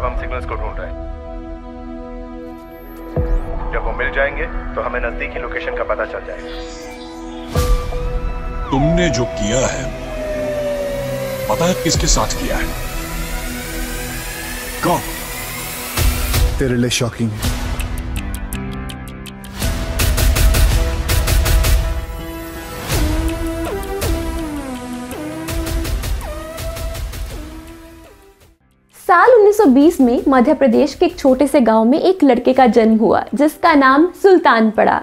अब हम सिग्नल्स को ढूंढ रहे हैं। जब वो मिल जाएंगे तो हमें नजदीकी लोकेशन का पता चल जाएगा। तुमने जो किया है पता है किसके साथ किया है? कौन? तेरे लिए शॉकिंग है। साल 1920 में मध्य प्रदेश के एक छोटे से गांव में एक लड़के का जन्म हुआ जिसका नाम सुल्तान पड़ा।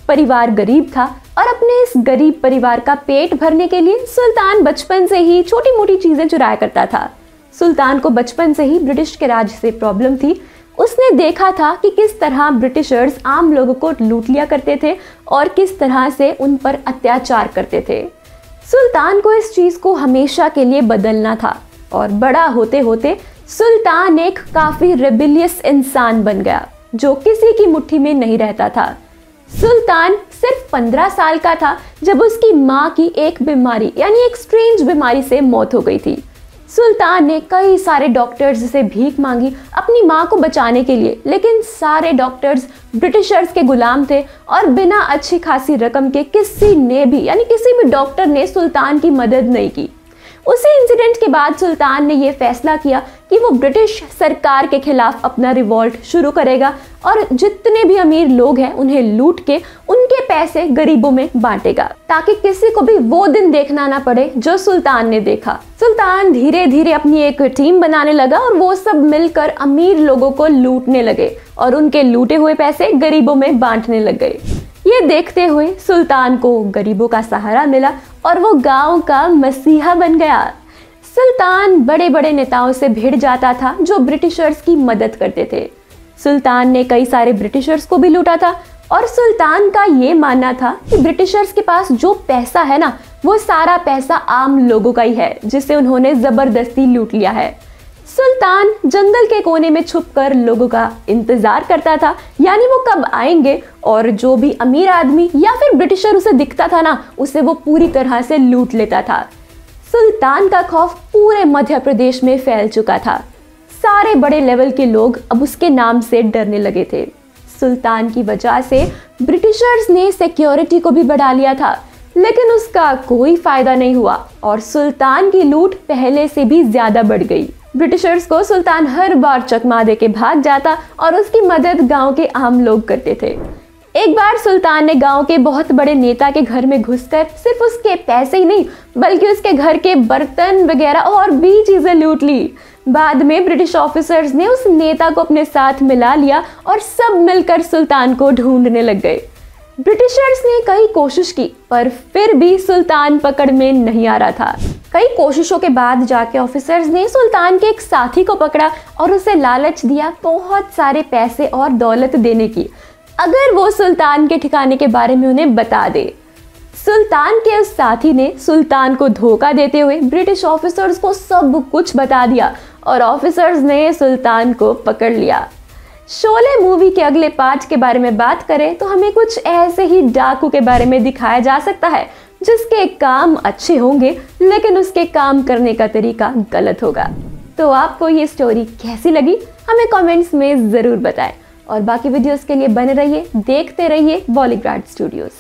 परिवार गरीब था और अपने इस गरीब परिवार का पेट भरने के लिए सुल्तान बचपन से ही छोटी मोटी चीजें चुराया करता था। सुल्तान को बचपन से ही ब्रिटिश के राज से प्रॉब्लम थी। उसने देखा था कि किस तरह ब्रिटिशर्स आम लोगों को लूट लिया करते थे और किस तरह से उन पर अत्याचार करते थे। सुल्तान को इस चीज को हमेशा के लिए बदलना था और बड़ा होते होते सुल्तान एक काफी रेबिलियस इंसान बन गया जो किसी की मुट्ठी में नहीं रहता था। सुल्तान सिर्फ 15 साल का था जब उसकी माँ की एक बीमारी यानी एक स्ट्रेंज बीमारी से मौत हो गई थी। सुल्तान ने कई सारे डॉक्टर्स से भीख मांगी अपनी माँ को बचाने के लिए, लेकिन सारे डॉक्टर्स ब्रिटिशर्स के गुलाम थे और बिना अच्छी खासी रकम के किसी भी डॉक्टर ने सुल्तान की मदद नहीं की। उसी इंसिडेंट के बाद सुल्तान ने यह फैसला किया कि वो ब्रिटिश सरकार के खिलाफ अपना रिवॉल्ट शुरू करेगा और जितने भी अमीर लोग हैं उन्हें लूट के उनके पैसे गरीबों में बांटेगा ताकि किसी को भी वो दिन देखना ना पड़े जो सुल्तान ने देखा। सुल्तान धीरे धीरे अपनी एक टीम बनाने लगा और वो सब मिलकर अमीर लोगों को लूटने लगे और उनके लूटे हुए पैसे गरीबों में बांटने लग गए। ये देखते हुए सुल्तान को गरीबों का सहारा मिला और वो गांव का मसीहा बन गया। सुल्तान बड़े बड़े नेताओं से भिड़ जाता था जो ब्रिटिशर्स की मदद करते थे। सुल्तान ने कई सारे ब्रिटिशर्स को भी लूटा था और सुल्तान का ये मानना था कि ब्रिटिशर्स के पास जो पैसा है ना, वो सारा पैसा आम लोगों का ही है जिसे उन्होंने जबरदस्ती लूट लिया है। सुल्तान जंगल के कोने में छुपकर लोगों का इंतजार करता था, यानी वो कब आएंगे और जो भी अमीर आदमी या फिर ब्रिटिशर उसे दिखता था ना, उसे वो पूरी तरह से लूट लेता था। सुल्तान का खौफ पूरे मध्य प्रदेश में फैल चुका था। सारे बड़े लेवल के लोग अब उसके नाम से डरने लगे थे। सुल्तान की वजह से ब्रिटिशर्स ने सिक्योरिटी को भी बढ़ा लिया था, लेकिन उसका कोई फायदा नहीं हुआ और सुल्तान की लूट पहले से भी ज्यादा बढ़ गई। ब्रिटिशर्स को सुल्तान हर बार चकमा दे के भाग जाता और उसकी मदद गांव के आम लोग करते थे। एक बार सुल्तान ने गांव के बहुत बड़े नेता के घर में घुसकर सिर्फ उसके पैसे ही नहीं बल्कि उसके घर के बर्तन वगैरह और भी चीजें लूट ली। बाद में ब्रिटिश ऑफिसर्स ने उस नेता को अपने साथ मिला लिया और सब मिलकर सुल्तान को ढूंढने लग गए। ब्रिटिशर्स ने कई कोशिश की पर फिर भी सुल्तान पकड़ में नहीं आ रहा था। कई कोशिशों के बाद जाके ऑफिसर्स ने सुल्तान के एक साथी को पकड़ा और उसे लालच दिया बहुत सारे पैसे और दौलत देने की, अगर वो सुल्तान के ठिकाने के बारे में उन्हें बता दे। सुल्तान के उस साथी ने सुल्तान को धोखा देते हुए ब्रिटिश ऑफिसर्स को सब कुछ बता दिया और ऑफिसर्स ने सुल्तान को पकड़ लिया। शोले मूवी के अगले पार्ट के बारे में बात करें तो हमें कुछ ऐसे ही डाकू के बारे में दिखाया जा सकता है जिसके काम अच्छे होंगे लेकिन उसके काम करने का तरीका गलत होगा। तो आपको ये स्टोरी कैसी लगी हमें कमेंट्स में जरूर बताएं और बाकी वीडियोस के लिए बने रहिए, देखते रहिए बॉलीग्राड स्टूडियोज।